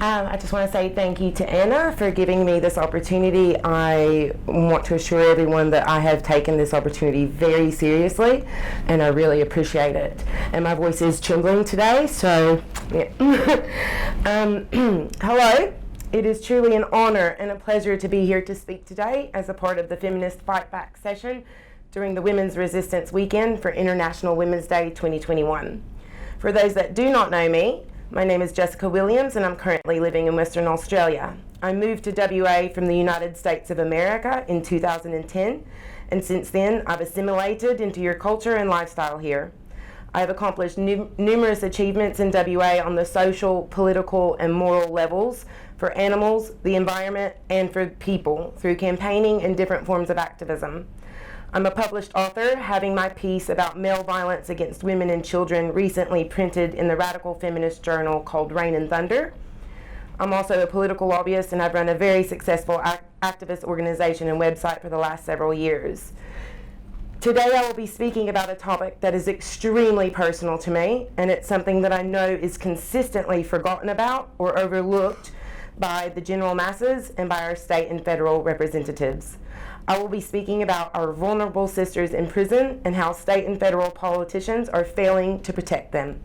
I just want to say thank you to Anna for giving me this opportunity. I want to assure everyone that I have taken this opportunity very seriously, and I really appreciate it. And my voice is trembling today, so yeah. Hello. It is truly an honor and a pleasure to be here to speak today as a part of the Feminist Fight Back session during the Women's Resistance Weekend for International Women's Day 2021. For those that do not know me, my name is Jessica Williams and I'm currently living in Western Australia. I moved to WA from the United States of America in 2010, and since then I've assimilated into your culture and lifestyle here. I have accomplished numerous achievements in WA on the social, political, and moral levels for animals, the environment, and for people through campaigning and different forms of activism. I'm a published author, having my piece about male violence against women and children recently printed in the radical feminist journal called Rain and Thunder. I'm also a political lobbyist, and I've run a very successful activist organization and website for the last several years. Today I will be speaking about a topic that is extremely personal to me, and it's something that I know is consistently forgotten about or overlooked by the general masses and by our state and federal representatives. I will be speaking about our vulnerable sisters in prison and how state and federal politicians are failing to protect them.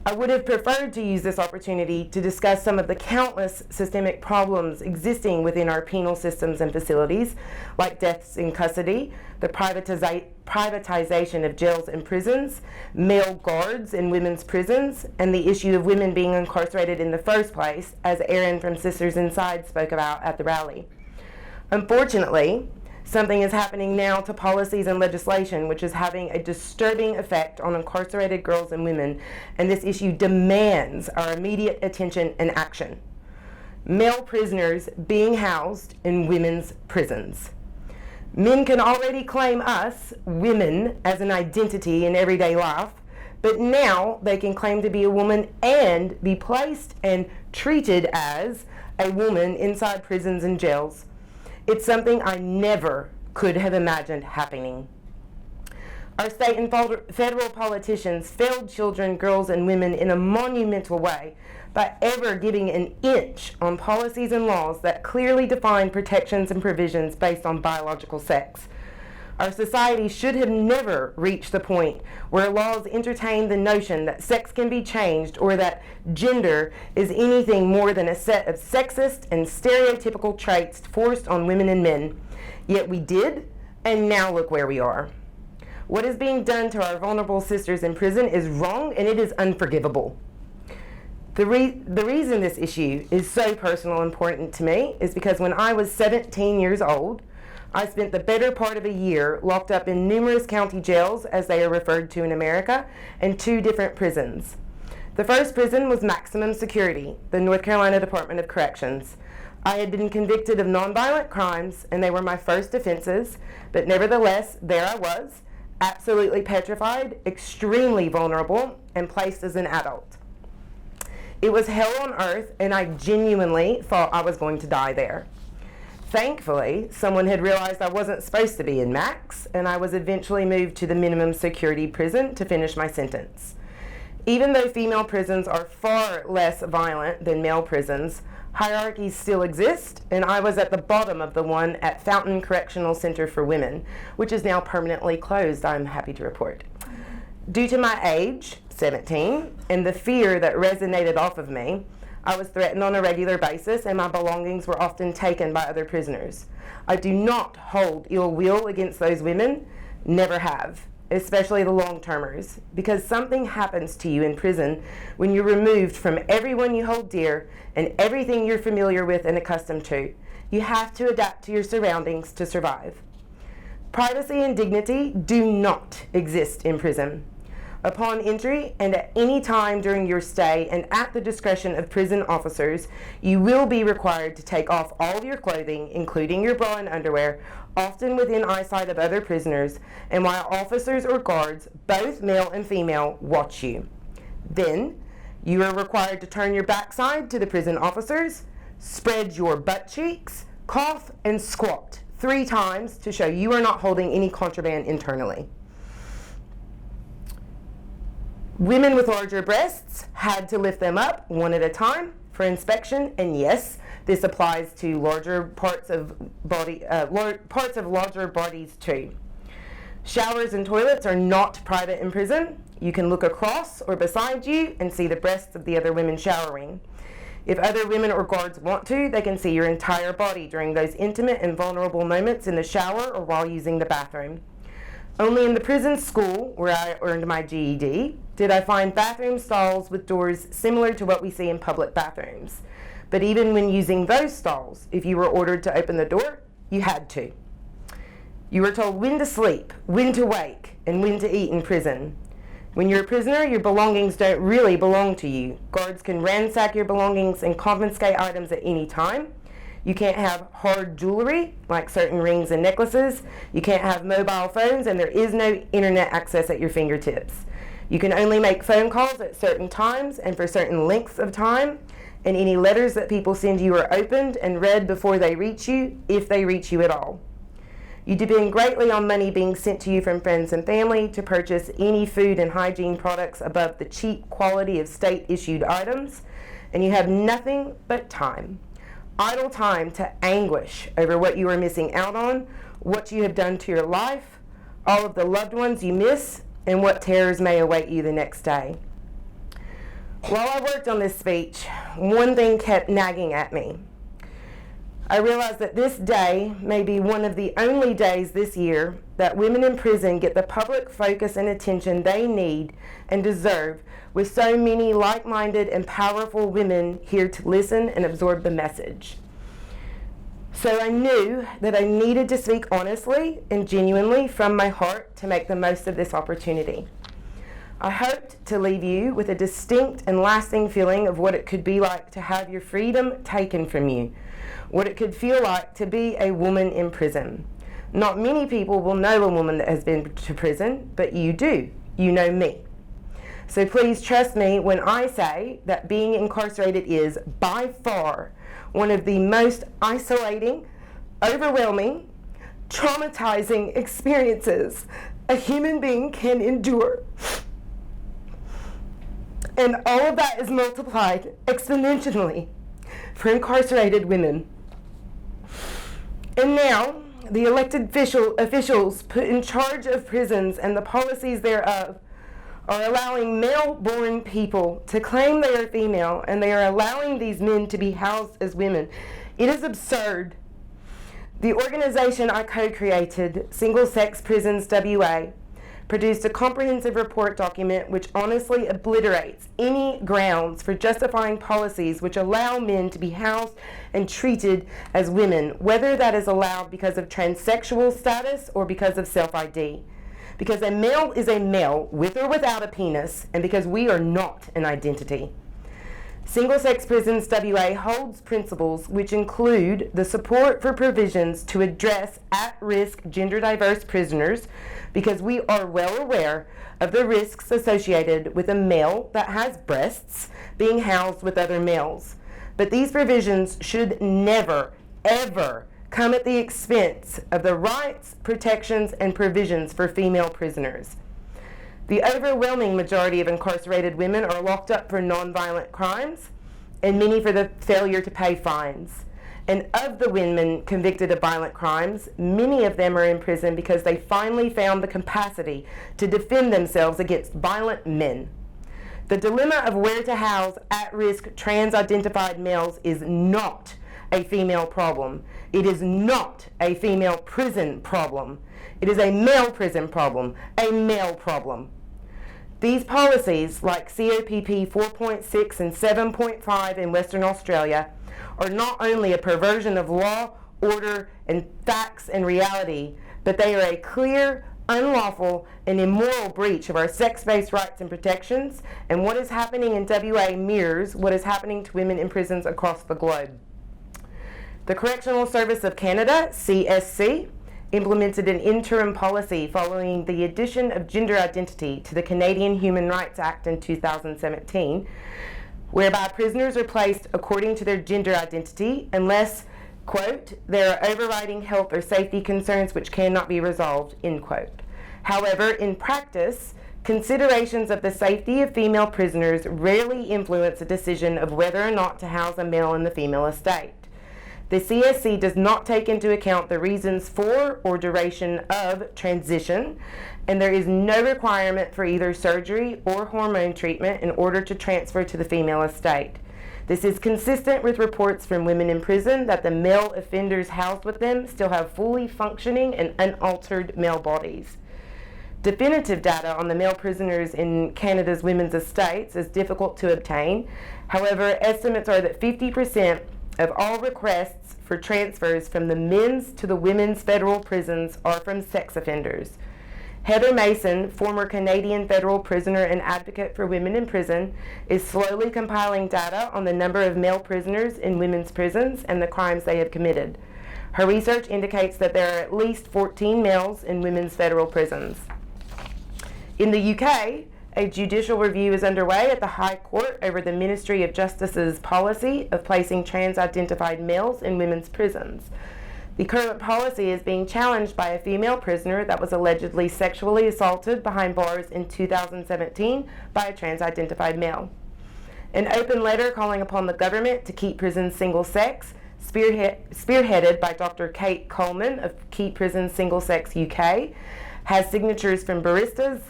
I would have preferred to use this opportunity to discuss some of the countless systemic problems existing within our penal systems and facilities, like deaths in custody, the privatization of jails and prisons, male guards in women's prisons, and the issue of women being incarcerated in the first place, as Erin from Sisters Inside spoke about at the rally. Unfortunately, something is happening now to policies and legislation which is having a disturbing effect on incarcerated girls and women, and this issue demands our immediate attention and action. Male prisoners being housed in women's prisons. Men can already claim us, women, as an identity in everyday life, but now they can claim to be a woman and be placed and treated as a woman inside prisons and jails. It's something I never could have imagined happening. Our state and federal politicians failed children, girls, and women in a monumental way by ever giving an inch on policies and laws that clearly define protections and provisions based on biological sex. Our society should have never reached the point where laws entertain the notion that sex can be changed or that gender is anything more than a set of sexist and stereotypical traits forced on women and men. Yet we did, and now look where we are. What is being done to our vulnerable sisters in prison is wrong, and it is unforgivable. The reason this issue is so personal and important to me is because when I was 17 years old, I spent the better part of a year locked up in numerous county jails, as they are referred to in America, and 2 different prisons. The first prison was maximum security, the North Carolina Department of Corrections. I had been convicted of nonviolent crimes, and they were my first offenses, but nevertheless, there I was, absolutely petrified, extremely vulnerable, and placed as an adult. It was hell on earth, and I genuinely thought I was going to die there. Thankfully, someone had realized I wasn't supposed to be in Max, and I was eventually moved to the minimum security prison to finish my sentence. Even though female prisons are far less violent than male prisons, hierarchies still exist, and I was at the bottom of the one at Fountain Correctional Center for Women, which is now permanently closed, I'm happy to report. Due to my age, 17, and the fear that resonated off of me, I was threatened on a regular basis, and my belongings were often taken by other prisoners. I do not hold ill will against those women, never have, especially the long-termers, because something happens to you in prison when you're removed from everyone you hold dear and everything you're familiar with and accustomed to. You have to adapt to your surroundings to survive. Privacy and dignity do not exist in prison. Upon entry and at any time during your stay and at the discretion of prison officers, you will be required to take off all of your clothing, including your bra and underwear, often within eyesight of other prisoners, and while officers or guards, both male and female, watch you. Then, you are required to turn your backside to the prison officers, spread your butt cheeks, cough, and squat 3 times to show you are not holding any contraband internally. Women with larger breasts had to lift them up one at a time, for inspection, and yes, this applies to larger parts of larger bodies too. Showers and toilets are not private in prison. You can look across or beside you and see the breasts of the other women showering. If other women or guards want to, they can see your entire body during those intimate and vulnerable moments in the shower or while using the bathroom. Only in the prison school, where I earned my GED, did I find bathroom stalls with doors similar to what we see in public bathrooms. But even when using those stalls, if you were ordered to open the door, you had to. You were told when to sleep, when to wake, and when to eat in prison. When you're a prisoner, your belongings don't really belong to you. Guards can ransack your belongings and confiscate items at any time. You can't have hard jewelry, like certain rings and necklaces. You can't have mobile phones, and there is no internet access at your fingertips. You can only make phone calls at certain times and for certain lengths of time, and any letters that people send you are opened and read before they reach you, if they reach you at all. You depend greatly on money being sent to you from friends and family to purchase any food and hygiene products above the cheap quality of state-issued items, and you have nothing but time. Idle time to anguish over what you are missing out on, what you have done to your life, all of the loved ones you miss, and what terrors may await you the next day. While I worked on this speech, one thing kept nagging at me. I realized that this day may be one of the only days this year that women in prison get the public focus and attention they need and deserve, with so many like-minded and powerful women here to listen and absorb the message. So I knew that I needed to speak honestly and genuinely from my heart to make the most of this opportunity. I hoped to leave you with a distinct and lasting feeling of what it could be like to have your freedom taken from you, what it could feel like to be a woman in prison. Not many people will know a woman that has been to prison, but you do. You know me. So please trust me when I say that being incarcerated is, by far, one of the most isolating, overwhelming, traumatizing experiences a human being can endure. And all of that is multiplied exponentially for incarcerated women. And now, the elected officials put in charge of prisons and the policies thereof are allowing male-born people to claim they are female, and they are allowing these men to be housed as women. It is absurd. The organization I co-created, Single Sex Prisons WA, produced a comprehensive report document which honestly obliterates any grounds for justifying policies which allow men to be housed and treated as women, whether that is allowed because of transsexual status or because of self-ID. Because a male is a male, with or without a penis, and because we are not an identity. Single Sex Prisons WA holds principles which include the support for provisions to address at-risk gender-diverse prisoners, because we are well aware of the risks associated with a male that has breasts being housed with other males. But these provisions should never, ever come at the expense of the rights, protections, and provisions for female prisoners. The overwhelming majority of incarcerated women are locked up for nonviolent crimes, and many for the failure to pay fines. And of the women convicted of violent crimes, many of them are in prison because they finally found the capacity to defend themselves against violent men. The dilemma of where to house at-risk trans-identified males is not a female problem. It is not a female prison problem. It is a male prison problem, a male problem. These policies, like COPP 4.6 and 7.5 in Western Australia, are not only a perversion of law, order, and facts and reality, but they are a clear, unlawful, and immoral breach of our sex-based rights and protections, and what is happening in WA mirrors what is happening to women in prisons across the globe. The Correctional Service of Canada, CSC, implemented an interim policy following the addition of gender identity to the Canadian Human Rights Act in 2017, whereby prisoners are placed according to their gender identity unless, quote, there are overriding health or safety concerns which cannot be resolved, end quote. However, in practice, Considerations of the safety of female prisoners rarely influence a decision of whether or not to house a male in the female estate. The CSC does not take into account the reasons for or duration of transition, and there is no requirement for either surgery or hormone treatment in order to transfer to the female estate. This is consistent with reports from women in prison that the male offenders housed with them still have fully functioning and unaltered male bodies. Definitive data on the male prisoners in Canada's women's estates is difficult to obtain. However, estimates are that 50% of all requests for transfers from the men's to the women's federal prisons are from sex offenders. Heather Mason, former Canadian federal prisoner and advocate for women in prison, is slowly compiling data on the number of male prisoners in women's prisons and the crimes they have committed. Her research indicates that there are at least 14 males in women's federal prisons. In the UK, a judicial review is underway at the High Court over the Ministry of Justice's policy of placing trans-identified males in women's prisons. The current policy is being challenged by a female prisoner that was allegedly sexually assaulted behind bars in 2017 by a trans-identified male. An open letter calling upon the government to keep prisons single-sex, spearheaded by Dr. Kate Coleman of Keep Prisons Single Sex UK, has signatures from barristers,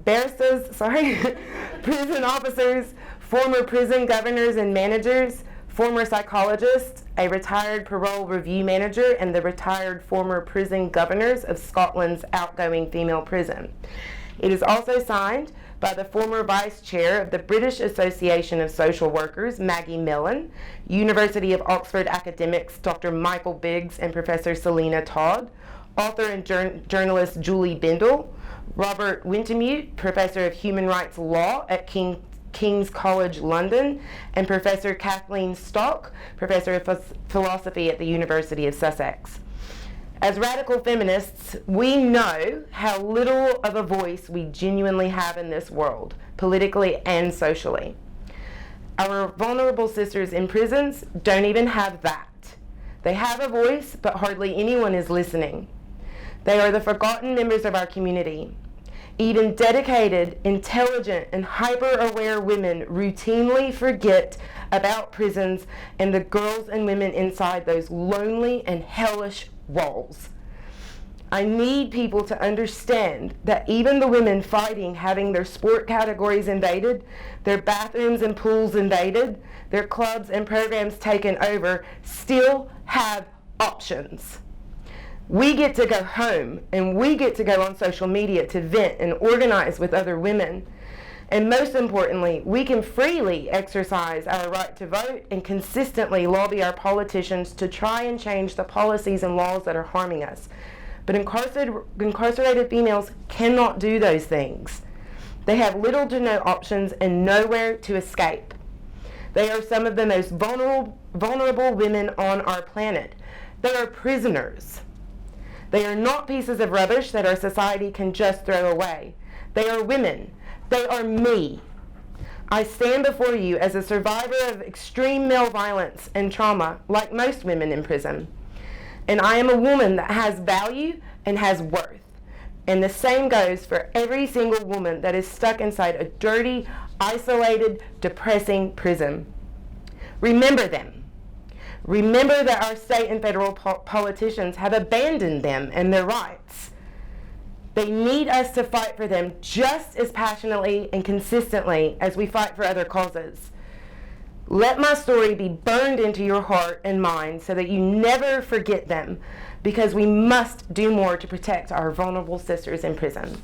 prison officers, former prison governors and managers, former psychologists, a retired parole review manager, and the retired former prison governors of Scotland's outgoing female prison. It is also signed by the former vice chair of the British Association of Social Workers, Maggie Mellon, University of Oxford academics Dr. Michael Biggs and Professor Selena Todd, author and journalist Julie Bindel, Robert Wintemute, Professor of Human Rights Law at King's College London, and Professor Kathleen Stock, Professor of Philosophy at the University of Sussex. As radical feminists, we know how little of a voice we genuinely have in this world, politically and socially. Our vulnerable sisters in prisons don't even have that. They have a voice, but hardly anyone is listening. They are the forgotten members of our community. Even dedicated, intelligent, and hyper-aware women routinely forget about prisons and the girls and women inside those lonely and hellish walls. I need people to understand that even the women fighting having their sport categories invaded, their bathrooms and pools invaded, their clubs and programs taken over, still have options. We get to go home, and we get to go on social media to vent and organize with other women. And most importantly, we can freely exercise our right to vote and consistently lobby our politicians to try and change the policies and laws that are harming us. But incarcerated females cannot do those things. They have little to no options and nowhere to escape. They are some of the most vulnerable women on our planet. They are prisoners. They are not pieces of rubbish that our society can just throw away. They are women. They are me. I stand before you as a survivor of extreme male violence and trauma, like most women in prison. And I am a woman that has value and has worth. And the same goes for every single woman that is stuck inside a dirty, isolated, depressing prison. Remember them. Remember that our state and federal politicians have abandoned them and their rights. They need us to fight for them just as passionately and consistently as we fight for other causes. Let my story be burned into your heart and mind so that you never forget them, because we must do more to protect our vulnerable sisters in prison.